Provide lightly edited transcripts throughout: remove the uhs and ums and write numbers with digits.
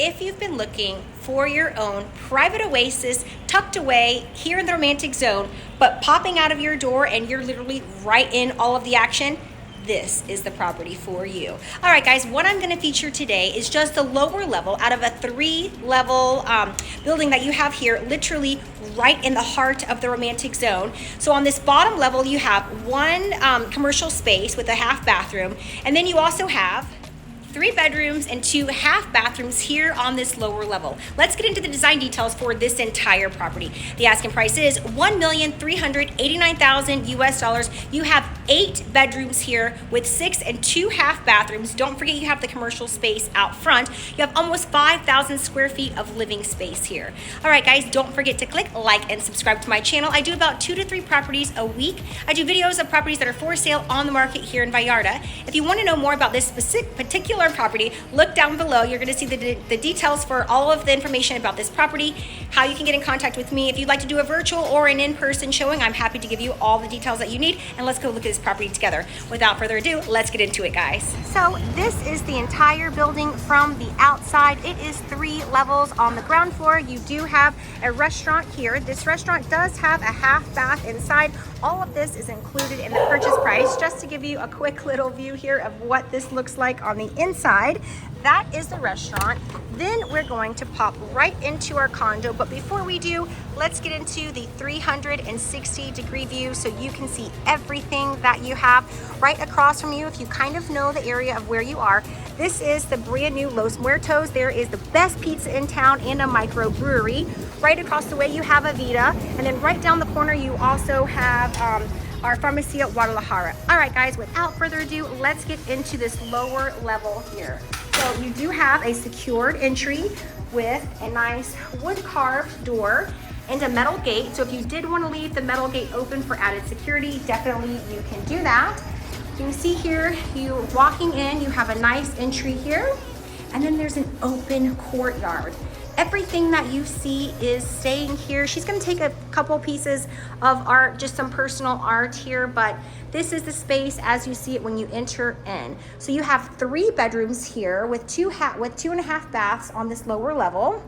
if you've been looking for your own private oasis tucked away here in the romantic zone, but popping out of your door and you're literally right in all of the action, this is the property for you. All right, guys, what I'm going to feature today is just the lower level out of a 3-level building that you have here, literally right in the heart of the romantic zone. So on this bottom level, you have one commercial space with a half bathroom, and then you also have 3 bedrooms and 2 half bathrooms here on this lower level. Let's get into the design details for this entire property. The asking price is $1,389,000 US. You have 8 bedrooms here with 6 and 2 half bathrooms. Don't forget you have the commercial space out front. You have almost 5,000 square feet of living space here. All right, guys, don't forget to click like and subscribe to my channel. I do about 2 to 3 properties a week. I do videos of properties that are for sale on the market here in Vallarta. If you want to know more about this particular property, look down below. You're going to see the details for all of the information about this property, how you can get in contact with me. If you'd like to do a virtual or an in-person showing, I'm happy to give you all the details that you need. And let's go look at this property together. Without further ado, let's get into it, guys. So this is the entire building from the outside. It is 3 levels. On the ground floor, you do have a restaurant here. This restaurant does have a half bath inside. All of this is included in the purchase price. Just to give you a quick little view here of what this looks like on the inside, that is the restaurant. Then we're going to pop right into our condo. But before we do, let's get into the 360-degree view so you can see everything that you have right across from you. If you kind of know the area of where you are, this is the brand new Los Muertos. There is the best pizza in town and a microbrewery. Right across the way you have Avita, and then right down the corner you also have our Farmacia Guadalajara. All right, guys, without further ado, let's get into this lower level here. So you do have a secured entry with a nice wood carved door and a metal gate. So if you did want to leave the metal gate open for added security, definitely you can do that. You can see here, you walking in, you have a nice entry here, and then there's an open courtyard. Everything that you see is staying here. She's going to take a couple pieces of art, just some personal art here, but this is the space as you see it when you enter in. So you have 3 bedrooms here with 2.5 baths on this lower level.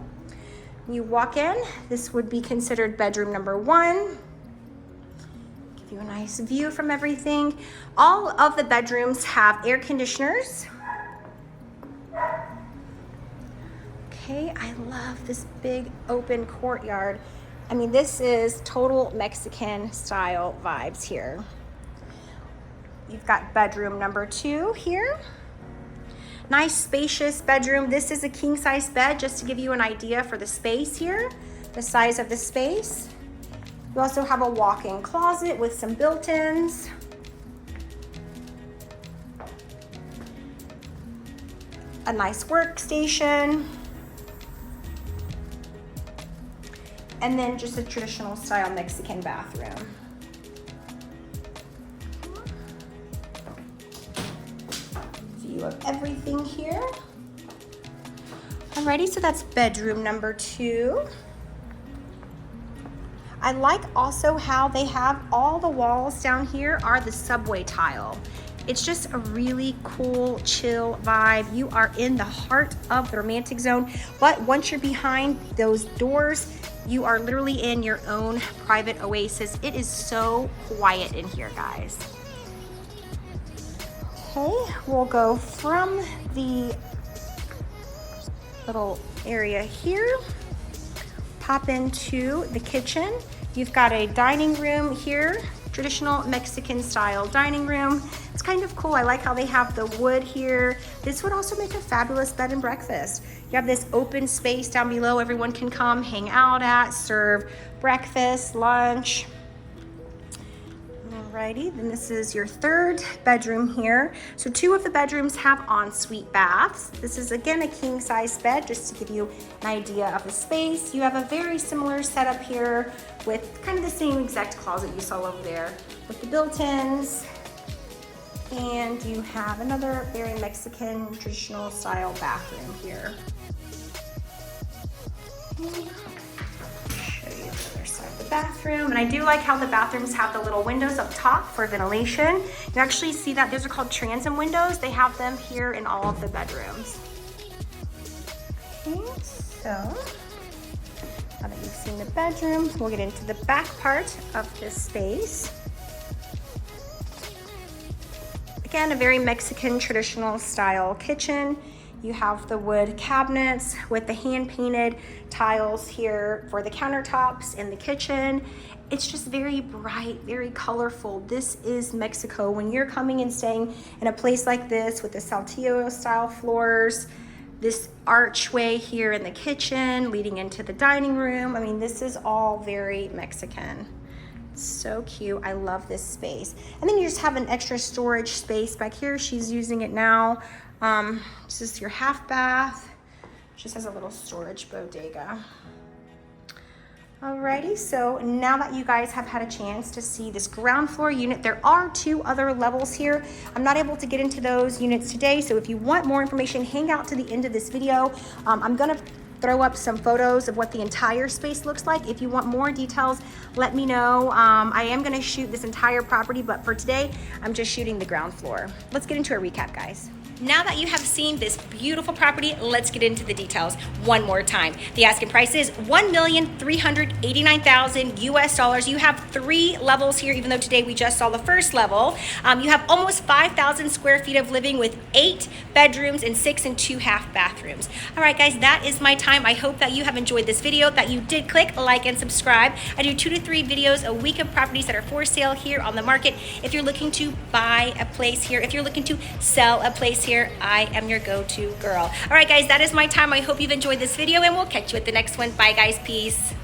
You walk in, this would be considered bedroom number 1. Give you a nice view from everything. All of the bedrooms have air conditioners. Okay, I love this big open courtyard. I mean, this is total Mexican style vibes here. You've got bedroom number 2 here. Nice spacious bedroom. This is a king size bed, just to give you an idea for the space here, the size of the space. You also have a walk-in closet with some built-ins. A nice workstation. And then just a traditional style Mexican bathroom. View of everything here. Alrighty, so that's bedroom number 2. I like also how they have all the walls down here are the subway tile. It's just a really cool, chill vibe. You are in the heart of the romantic zone, but once you're behind those doors, you are literally in your own private oasis. It is so quiet in here, guys. Okay, we'll go from the little area here, pop into the kitchen. You've got a dining room here, traditional Mexican style dining room. It's kind of cool. I like how they have the wood here. This would also make a fabulous bed and breakfast. You have this open space down below everyone can come hang out at, serve breakfast, lunch. Alrighty, then this is your 3rd bedroom here. So 2 of the bedrooms have ensuite baths. This is again a king size bed, just to give you an idea of the space. You have a very similar setup here with kind of the same exact closet you saw over there with the built-ins. And you have another very Mexican traditional style bathroom here. Show you the other side of the bathroom. And I do like how the bathrooms have the little windows up top for ventilation. You actually see that those are called transom windows. They have them here in all of the bedrooms. Okay, so now that you've seen the bedroom, we'll get into the back part of this space. Again, a very Mexican traditional style kitchen. You have the wood cabinets with the hand-painted tiles here for the countertops in the kitchen. It's just very bright, very colorful. This is Mexico. When you're coming and staying in a place like this with the Saltillo style floors, this archway here in the kitchen leading into the dining room, I mean, this is all very Mexican. So cute. I love this space. And then you just have an extra storage space back here. She's using it now. This is your half bath. Just has a little storage bodega. Alrighty, so now that you guys have had a chance to see this ground floor unit, there are 2 other levels here. I'm not able to get into those units today, so if you want more information, hang out to the end of this video. I'm gonna throw up some photos of what the entire space looks like. If you want more details, let me know. I am gonna shoot this entire property, but for today, I'm just shooting the ground floor. Let's get into a recap, guys. Now that you have seen this beautiful property, let's get into the details one more time. The asking price is $1,389,000 US. You have 3 levels here, even though today we just saw the first level. You have almost 5,000 square feet of living with 8 bedrooms and 6 and 2 half bathrooms. All right, guys, that is my time. I hope that you have enjoyed this video, that you did click like and subscribe. I do 2 to 3 videos a week of properties that are for sale here on the market. If you're looking to buy a place here, if you're looking to sell a place here, I am your go-to girl. All right, guys, that is my time. I hope you've enjoyed this video, and we'll catch you at the next one. Bye, guys. Peace.